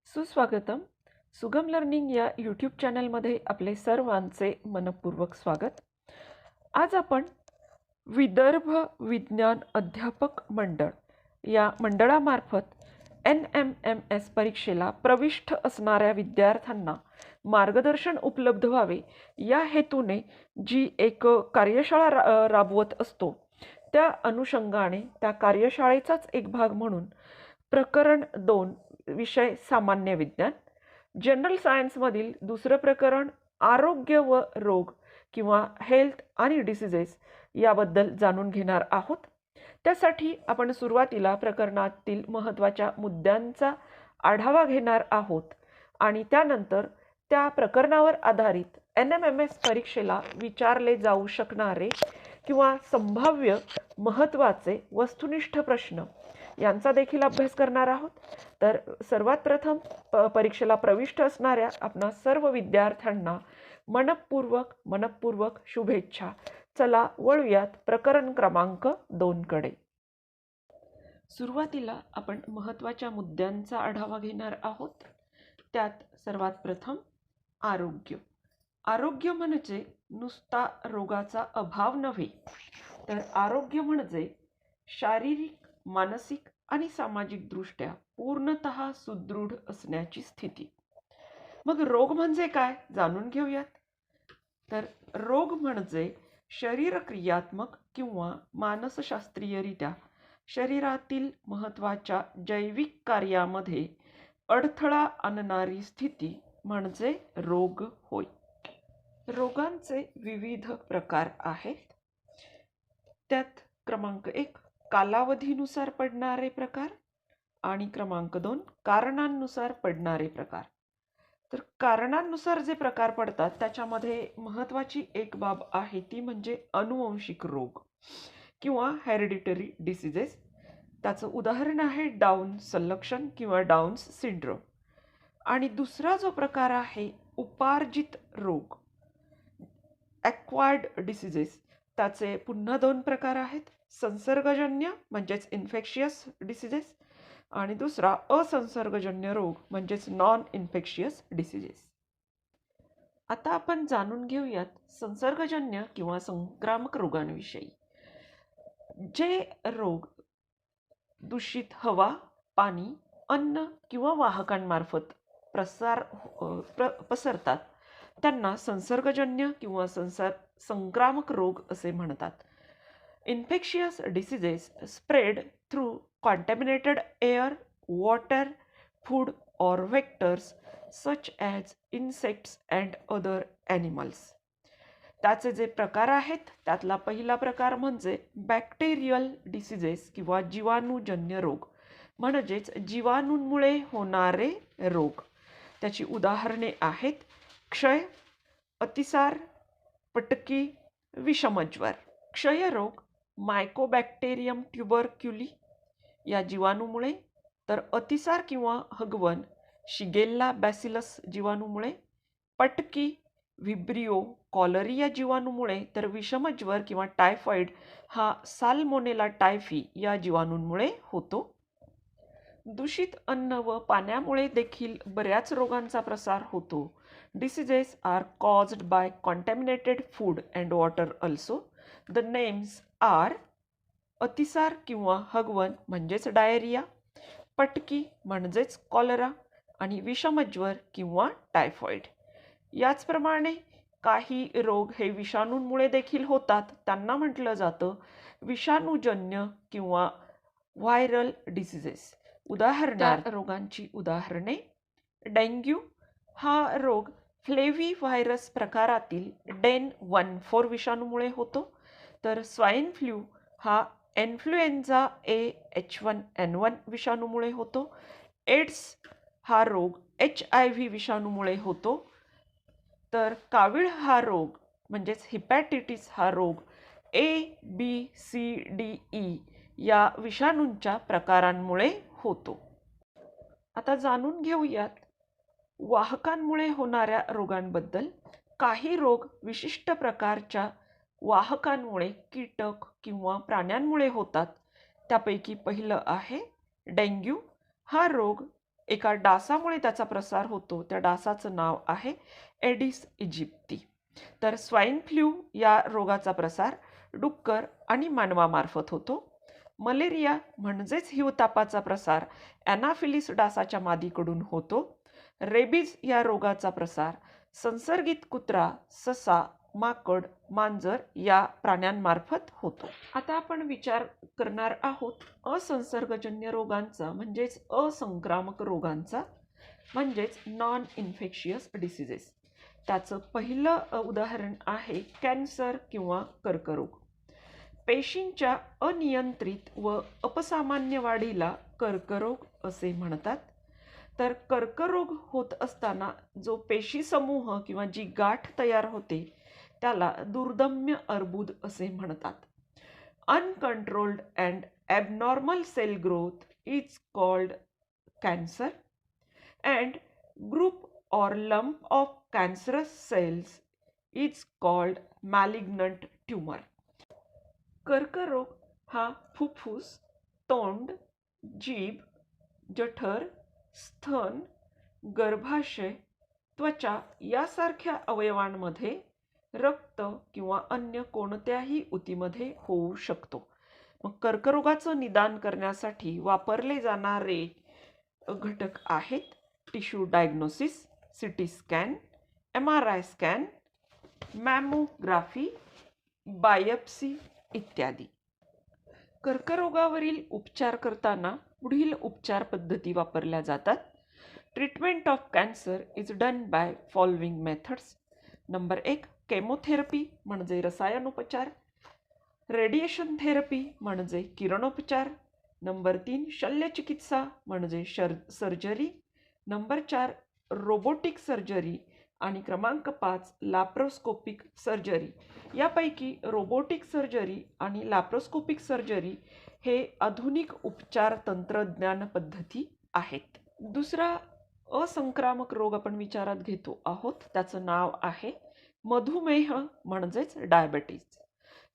सुस्वागतम. सुगम लर्निंग या यूट्यूब चॅनलमध्ये आपले सर्वांचे मनपूर्वक स्वागत. आज आपण विदर्भ विज्ञान अध्यापक मंडळ या मंडळामार्फत NMMS परीक्षेला प्रविष्ट असणाऱ्या विद्यार्थ्यांना मार्गदर्शन उपलब्ध व्हावे या हेतूने जी एक कार्यशाळा राबवत असतो, त्या अनुषंगाने त्या कार्यशाळेचाच एक भाग म्हणून प्रकरण 2 विषय सामान्य विज्ञान, जनरल सायन्समधील दुसरं प्रकरण आरोग्य व रोग किंवा हेल्थ आणि डिसीजेस याबद्दल जाणून घेणार आहोत. त्यासाठी आपण सुरुवातीला प्रकरणातील महत्त्वाच्या मुद्द्यांचा आढावा घेणार आहोत आणि त्यानंतर त्या प्रकरणावर आधारित NMMS परीक्षेला विचारले जाऊ शकणारे किंवा संभाव्य महत्त्वाचे वस्तुनिष्ठ प्रश्न यांचा देखील अभ्यास करणार आहोत. तर सर्वात प्रथम परीक्षेला प्रविष्ट असणाऱ्या आपणा सर्व विद्यार्थ्यांना मनपूर्वक शुभेच्छा. चला वळूयात प्रकरण क्रमांक 2 कडे. सुरुवातीला आपण महत्त्वाच्या मुद्द्यांचा आढावा घेणार आहोत. त्यात सर्वात प्रथम आरोग्य. आरोग्य म्हणजे नुसता रोगाचा अभाव नव्हे, तर आरोग्य म्हणजे शारीरिक, मानसिक आणि सामाजिक दृष्ट्या पूर्णतः सुदृढ असण्याची स्थिती. मग रोग म्हणजे काय जाणून घेऊयात. तर रोग म्हणजे शरीर क्रियात्मक किंवा मानसशास्त्रीयरित्या शरीरातील महत्त्वाच्या जैविक कार्यामध्ये अडथळा आणणारी स्थिती म्हणजे रोग होय. रोगांचे विविध प्रकार आहेत. त्यात क्रमांक 1 कालावधीनुसार पडणारे प्रकार आणि क्रमांक 2 कारणांनुसार पडणारे प्रकार. तर कारणांनुसार जे प्रकार पडतात त्याच्यामध्ये महत्त्वाची एक बाब आहे ती म्हणजे अनुवंशिक रोग किंवा हेरिडिटरी डिसीजेस. त्याचं उदाहरण आहे डाऊन संलक्षण किंवा डाऊन्स सिंड्रोम. आणि दुसरा जो प्रकार आहे उपार्जित रोग, ॲक्वायर्ड डिसीजेस, त्याचे पुन्हा 2 प्रकार आहेत. संसर्गजन्य म्हणजेच इन्फेक्शियस डिसीजेस आणि दुसरा असंसर्गजन्य रोग म्हणजेच नॉन इन्फेक्शियस डिसीजेस. आता आपण जाणून घेऊयात संसर्गजन्य किंवा संक्रामक रोगांविषयी. जे रोग दूषित हवा, पाणी, अन्न किंवा वाहकांमार्फत पसरतात त्यांना संसर्गजन्य किंवा संक्रामक रोग असे म्हणतात. Infectious diseases spread through contaminated air, water, food or vectors such as insects and other animals. त्याचे जे प्रकार आहेत त्यातला पहिला प्रकार म्हणजे बॅक्टेरियल डिसीजेस किंवा जीवाणूजन्य रोग म्हणजेच जीवाणूंमुळे होणारे रोग. त्याची उदाहरणे आहेत क्षय, अतिसार, पटकी, विषमज्वर. क्षयरोग मायकोबॅक्टेरियम ट्युबरक्युली या जीवाणूमुळे, तर अतिसार किंवा हगवण शिगेल्ला बॅसिलस जीवाणूमुळे, पटकी व्हिब्रिओ कॉलरी या जीवाणूमुळे, तर विषमज्वर किंवा टायफॉइड हा साल्मोनेला टायफी या जीवाणूंमुळे होतो. दूषित अन्न व पाण्यामुळे देखील बऱ्याच रोगांचा प्रसार होतो. Diseases are caused by contaminated food and water also. The names are अतिसार किंवा हगवण म्हणजेच डायरिया, पटकी म्हणजेच कॉलरा आणि विषमज्वर किंवा टायफॉइड. याचप्रमाणे काही रोग हे विषाणूंमुळे देखील होतात, त्यांना म्हटलं जातं विषाणूजन्य किंवा व्हायरल डिसीजेस. उदाहरणार्थ रोगांची उदाहरणे डेंग्यू हा रोग फ्लेव्ही व्हायरस प्रकारातील डेन14 विषाणूमुळे होतो, तर स्वाईन फ्लू हा इन्फ्लुएन्झा ए H1N1 विषाणूमुळे होतो. एड्स हा रोग HIV विषाणूमुळे होतो, तर कावीळ हा रोग म्हणजेच हिपॅटिटिस हा रोग ABCDE या विषाणूंच्या प्रकारांमुळे होतो. आता जाणून घेऊयात वाहकांमुळे होणाऱ्या रोगांबद्दल. काही रोग विशिष्ट प्रकारच्या वाहकांमुळे कीटक किंवा प्राण्यांमुळे होतात. त्यापैकी पहिलं आहे डेंग्यू. हा रोग एका डासामुळे त्याचा प्रसार होतो. त्या डासाचं नाव आहे एडिस इजिप्ती. तर स्वाईन फ्लू या रोगाचा प्रसार डुक्कर आणि मानवामार्फत होतो. मलेरिया म्हणजेच हिवतापाचा प्रसार ॲनाफिलिस डासाच्या मादीकडून होतो. रेबीज या रोगाचा प्रसार संसर्गित कुत्रा, ससा, माकड, मांजर या प्राण्यांमार्फत होतो. आता आपण विचार करणार आहोत असंसर्गजन्य रोगांचा, म्हणजेच असंक्रामक रोगांचा, म्हणजेच नॉन इन्फेक्शियस डिसीजेस. त्याचं पहिलं उदाहरण आहे कॅन्सर किंवा कर्करोग. पेशींच्या अनियंत्रित व अपसामान्य वाढीला कर्करोग असे म्हणतात. तर कर्करोग होत असताना जो पेशी समूह किंवा जी गाठ तयार होते त्याला दुर्दम्य अर्बुद असे म्हणतात. Uncontrolled and abnormal cell growth is called cancer and group or lump of cancerous cells is called malignant tumor. कर्करोग हा फुफ्फुस, तोंड, जीभ, जठर, स्तन, गर्भाशय, त्वचा यासारख्या अवयवांमध्ये रक्त किंवा अन्य कोणत्याही ऊतीमध्ये होऊ शकतो. मग कर्करोगाचं निदान करण्यासाठी वापरले जाणारे घटक आहेत tissue diagnosis, CT scan, MRI scan, mammography, biopsy इत्यादी. कर्करोगावरील उपचार करताना पुढील उपचार पद्धती वापरल्या जातात. Treatment of cancer is done by following methods. Number 1 chemotherapy म्हणजे रसायनोपचार. रेडिएशन थेरपी म्हणजे किरणोपचार. नंबर 3 शल्यचिकित्सा म्हणजे सर्जरी. नंबर 4 रोबोटिक सर्जरी आणि क्रमांक 5 लॅप्रोस्कोपिक सर्जरी. यापैकी रोबोटिक सर्जरी आणि लॅप्रोस्कोपिक सर्जरी हे आधुनिक उपचार तंत्रज्ञान पद्धती आहेत. दुसरा असंक्रामक रोग आपण विचारात घेतो आहोत. त्याचं नाव आहे मधुमेह म्हणजेच डायबेटीज.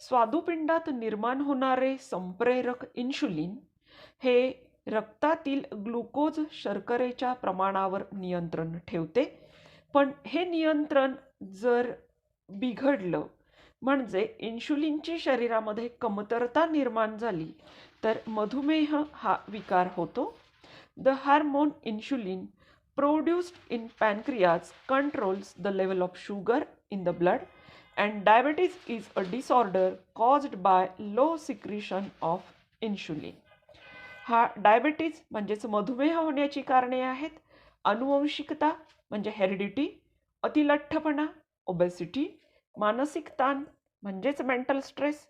स्वादुपिंडात निर्माण होणारे संप्रेरक इन्शुलिन हे रक्तातील ग्लुकोज शर्करेच्या प्रमाणावर नियंत्रण ठेवते. पण हे नियंत्रण जर बिघडलं म्हणजे इन्शुलिनची शरीरामध्ये कमतरता निर्माण झाली तर मधुमेह हा विकार होतो. The hormone insulin produced in pancreas controls the level of sugar in the blood and diabetes is a disorder caused by low secretion of insulin. हा डायबिटीज म्हणजेच मधुमेह होण्याची कारणे आहेत अनुवंशिकता म्हणजे हेरिडिटी, अतिलठ्ठपणा ओबेसिटी, मानसिक ताण म्हणजेच मेंटल स्ट्रेस,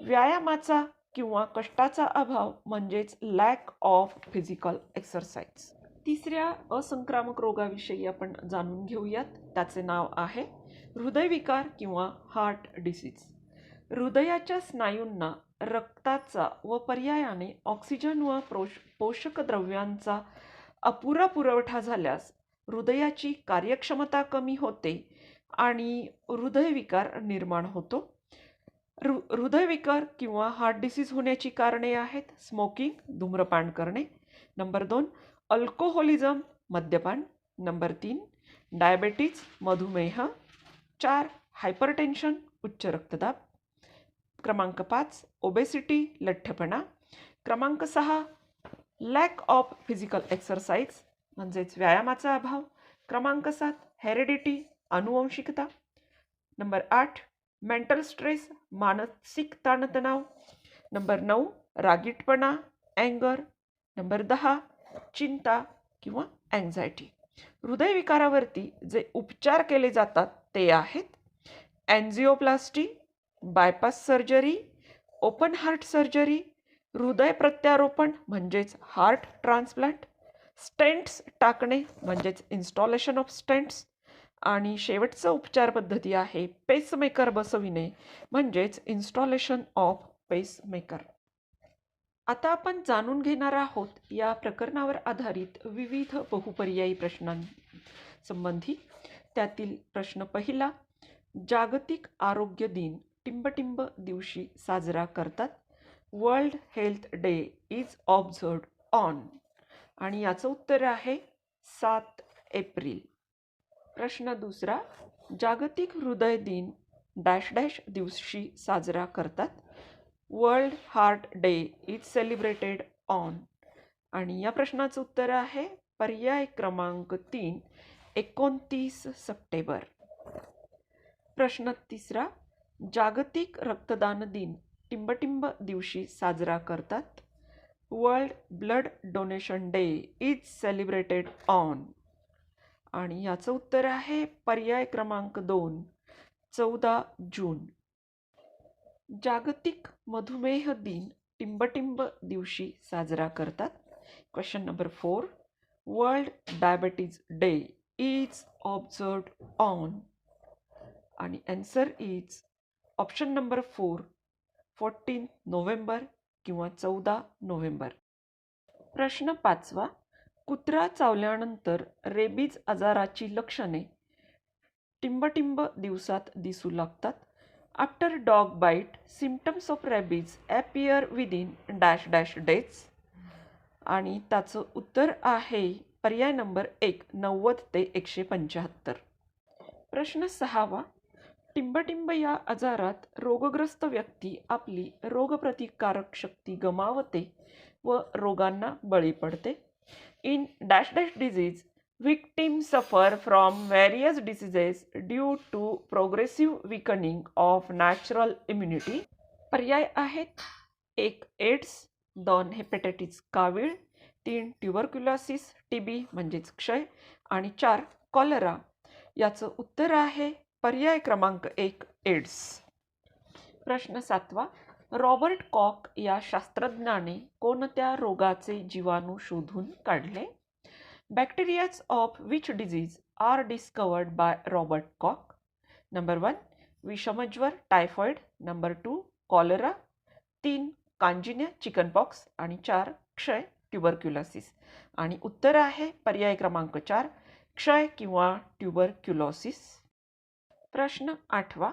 व्यायामाचा किंवा कष्टाचा अभाव म्हणजेच लॅक ऑफ फिजिकल एक्सरसाइज. तिसऱ्या असंक्रामक रोगाविषयी आपण जाणून घेऊयात. त्याचे नाव आहे हृदयविकार किंवा हार्ट डिसीज. हृदयाच्या स्नायूंना रक्ताचा व पर्यायाने ऑक्सिजन व पोषक द्रव्यांचा अपुरा पुरवठा झाल्यास हृदयाची कार्यक्षमता कमी होते आणि हृदयविकार निर्माण होतो. हृदयविकार किंवा हार्ट डिसीज होण्याची कारणे आहेत स्मोकिंग धूम्रपान करणे. नंबर 2 अल्कोहोलिझम मद्यपान. नंबर 3 डायबेटीज मधुमेह. 4 हायपरटेन्शन उच्च रक्तदाब. क्रमांक 5 ओबेसिटी लठ्ठपणा. क्रमांक 6 लॅक ऑफ फिजिकल एक्सरसाइज म्हणजेच व्यायामाचा अभाव. क्रमांक 7 हेरिडिटी अनुवंशिकता. नंबर 8 मेंटल स्ट्रेस मानसिक ताणतणाव. नंबर 9 रागीटपणा अँगर. नंबर 10 चिंता किंवा अँझायटी. हृदयविकारावरती जे उपचार केले जातात ते आहेत angioplasty, bypass surgery, open heart surgery, हृदय प्रत्यारोपण म्हणजेच हार्ट ट्रान्सप्लांट, स्टेंट्स टाकणे म्हणजेच इन्स्टॉलेशन ऑफ स्टेंट्स आणि शेवटचं उपचार पद्धती आहे पेसमेकर बसविणे म्हणजेच इन्स्टॉलेशन ऑफ पेसमेकर. आता आपण जाणून घेणार आहोत या प्रकरणावर आधारित विविध बहुपर्यायी प्रश्नांसंबंधी. त्यातील प्रश्न पहिला, जागतिक आरोग्य दिन टिंबटिंब दिवशी साजरा करतात. World Health Day is observed on. आणि याचं उत्तर आहे 7 एप्रिल. प्रश्न दुसरा, जागतिक हृदय दिन डॅश डॅश दिवशी साजरा करतात. World heart day is celebrated on. आणि या प्रश्नाचं उत्तर आहे पर्याय क्रमांक 3, 29 सप्टेंबर. प्रश्न तिसरा, जागतिक रक्तदान दिन टिंबटिंब दिवशी साजरा करतात. World blood donation day is celebrated on. आणि याचं उत्तर आहे पर्याय क्रमांक 2, 14 जून. जागतिक मधुमेह दिन टिंबटिंब दिवशी साजरा करतात. Question number 4, World Diabetes Day is observed on. आणि answer is option number 4, 14 November किंवा 14 नोव्हेंबर. प्रश्न 5वा, कुत्रा चावल्यानंतर रेबीज आजाराची लक्षणे टिंबटिंब दिवसात दिसू लागतात. After dog bite symptoms of rabies appear within dash dash days. आणि त्याचं उत्तर आहे पर्याय नंबर 1, 90 ते 175. प्रश्न 6वा, टिंबटिंब या आजारात रोगग्रस्त व्यक्ती आपली रोगप्रतिकारक शक्ती गमावते व रोगांना बळी पडते. In dash dash disease victims suffer from various diseases due to progressive weakening of natural immunity. पर्याय आहेत 1 एड्स, 2 हेपेटायटिस कावीळ, 3 ट्युबरक्युलोसिस टीबी म्हणजेच क्षय आणि 4 कॉलरा. याचं उत्तर आहे पर्याय क्रमांक 1 एड्स. प्रश्न 7वा, रॉबर्ट कॉक या शास्त्रज्ञाने कोणत्या रोगाचे जीवाणू शोधून काढले. Bacterias of which disease are discovered by Robert Koch. Number 1 विषमज्वर टायफॉइड, नंबर 2 कॉलरा, 3 कांजिन्या चिकनपॉक्स आणि 4 क्षय ट्युबरक्युलोसिस. आणि उत्तर आहे पर्याय क्रमांक 4 क्षय किंवा ट्युबरक्युलोसिस. प्रश्न 8वा,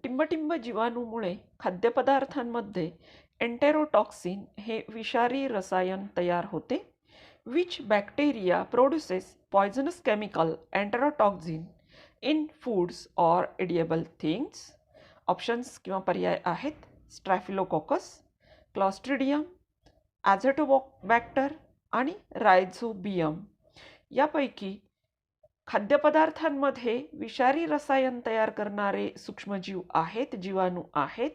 टिंबटिंब जीवाणूमुळे खाद्यपदार्थांमध्ये एन्टेरोटॉक्सिन हे विषारी रसायन तयार होते. Which bacteria produces poisonous chemical enterotoxin in foods or edible things? Options किंवा पर्याय आहेत स्ट्रॅफिलोकोकस, क्लॉस्ट्रिडियम, ॲझेटोबॅक्टर आणि रायझोबियम. यापैकी खाद्यपदार्थांमध्ये विषारी रसायन तयार करणारे सूक्ष्मजीव आहेत, जीवाणू आहेत.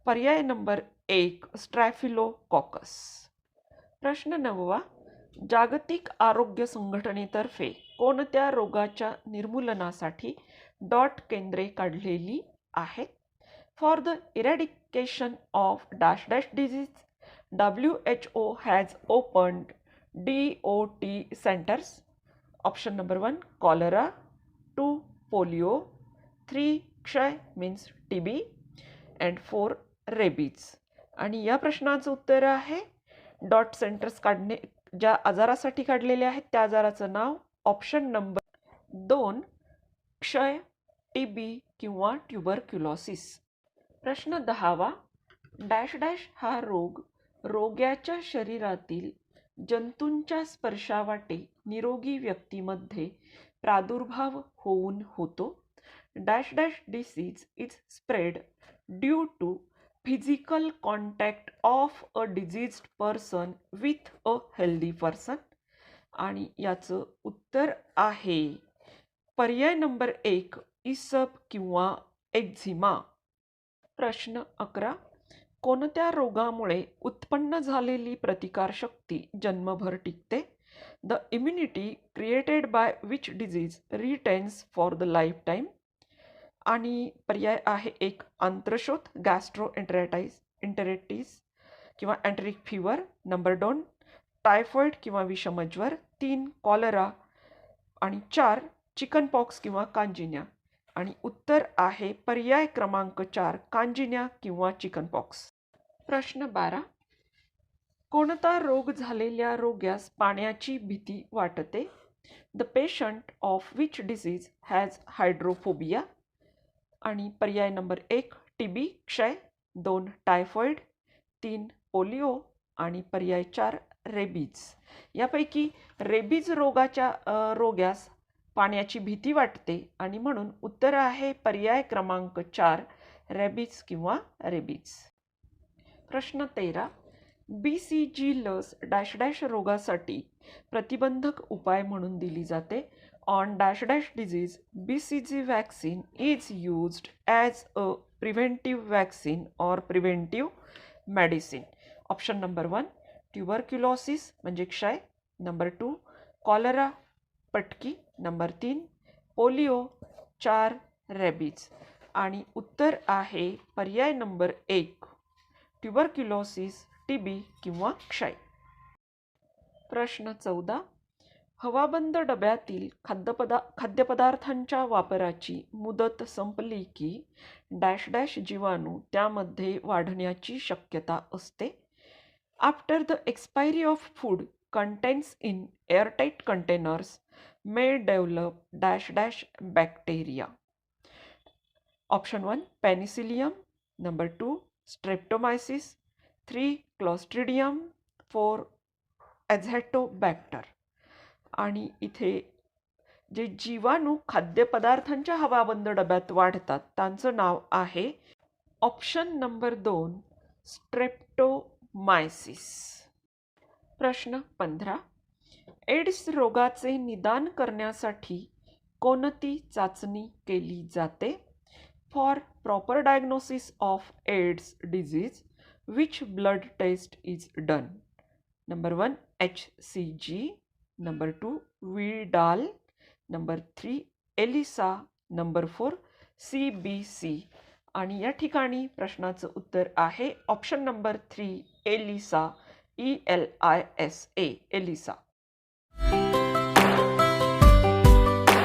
पर्याय नंबर 1 स्ट्रॅफिलोकोकस. प्रश्न 9वा, जागतिक आरोग्य संघटनेतर्फे कोणत्या रोगाच्या निर्मूलनासाठी डॉट केंद्रे काढलेली आहेत. For the eradication of dash dash disease WHO has opened DOT centres. Option number 1 cholera, 2 polio, 3 क्षय मीन्स TB अँड 4 रेबीज. आणि या प्रश्नाचं उत्तर आहे डॉट सेंटर्स काढणे ज्या आजारासाठी काढलेले आहेत त्या आजाराचं नाव ऑप्शन नंबर 2 क्षय, TB किंवा ट्युबरक्युलोसिस. प्रश्न 10वा, डॅश डॅश हा रोग रोग्याच्या शरीरातील जंतूंच्या स्पर्शावाटे निरोगी व्यक्तीमध्ये प्रादुर्भाव होऊन होतो. Dash dash disease is spread due to physical contact of a diseased person with a healthy person. आणि याचं उत्तर आहे पर्याय नंबर 1 इसब किंवा एक्झिमा. प्रश्न 11, कोणत्या रोगामुळे उत्पन्न झालेली प्रतिकारशक्ती जन्मभर टिकते. The immunity created by which disease retains for the life time. आणि पर्याय आहे 1 आंत्रशोथ गॅस्ट्रोएंटेरायटिस किंवा एंटेरिक फीवर, नंबर 2 टायफॉइड किंवा विषमज्वर, 3 कॉलरा आणि 4 चिकनपॉक्स किंवा कांजिन्या. आणि उत्तर आहे पर्याय क्रमांक 4 कांजिन्या किंवा चिकनपॉक्स. प्रश्न 12, कोणता रोग झालेल्या रोग्यास पाण्याची भीती वाटते. The patient of which disease has hydrophobia. आणि पर्याय नंबर 1 TB क्षय, 2 टायफॉइड, 3 पोलिओ आणि पर्याय 4 रेबीज. यापैकी रेबीज रोग्यास पाण्याची भीती वाटते आणि म्हणून उत्तर आहे पर्याय क्रमांक 4 रेबीज किंवा रेबीज. प्रश्न 13. BCG लस डॅश डॅश रोगासाठी प्रतिबंधक उपाय म्हणून दिली जाते. On dash dash disease BCG vaccine is used as a preventive vaccine or preventive medicine. Option number 1 tuberculosis म्हणजे क्षय, नंबर 2 कॉलरा पटकी, नंबर 3 पोलिओ, 4 रेबीज. आणि उत्तर आहे पर्याय नंबर 1 ट्युबरक्युलोसिस, TB किंवा क्षय. प्रश्न 14. हवाबंद डब्यातील खाद्यपदार्थांच्या वापराची मुदत संपली की डॅश डॅश जीवाणू त्यामध्ये वाढण्याची शक्यता असते. After the expiry of food contains in airtight containers may develop dash dash bacteria. Option 1 penicillium, number 2 streptomyces, 3 clostridium, 4 azotobacter. आणि इथे जे जीवाणू खाद्यपदार्थांच्या हवाबंद डब्यात वाढतात त्यांचं नाव आहे ऑप्शन नंबर 2 स्ट्रेप्टोमायसिस. प्रश्न 15. एड्स रोगाचे निदान करण्यासाठी कोणती चाचणी केली जाते? For proper diagnosis of AIDS disease which blood test is done? Number 1 HCG, number 2 Widal, number 3 ELISA, number 4 CBC. आणि या ठिकाणी प्रश्नाचं उत्तर आहे option number 3 ELISA, ELISA, Elisa.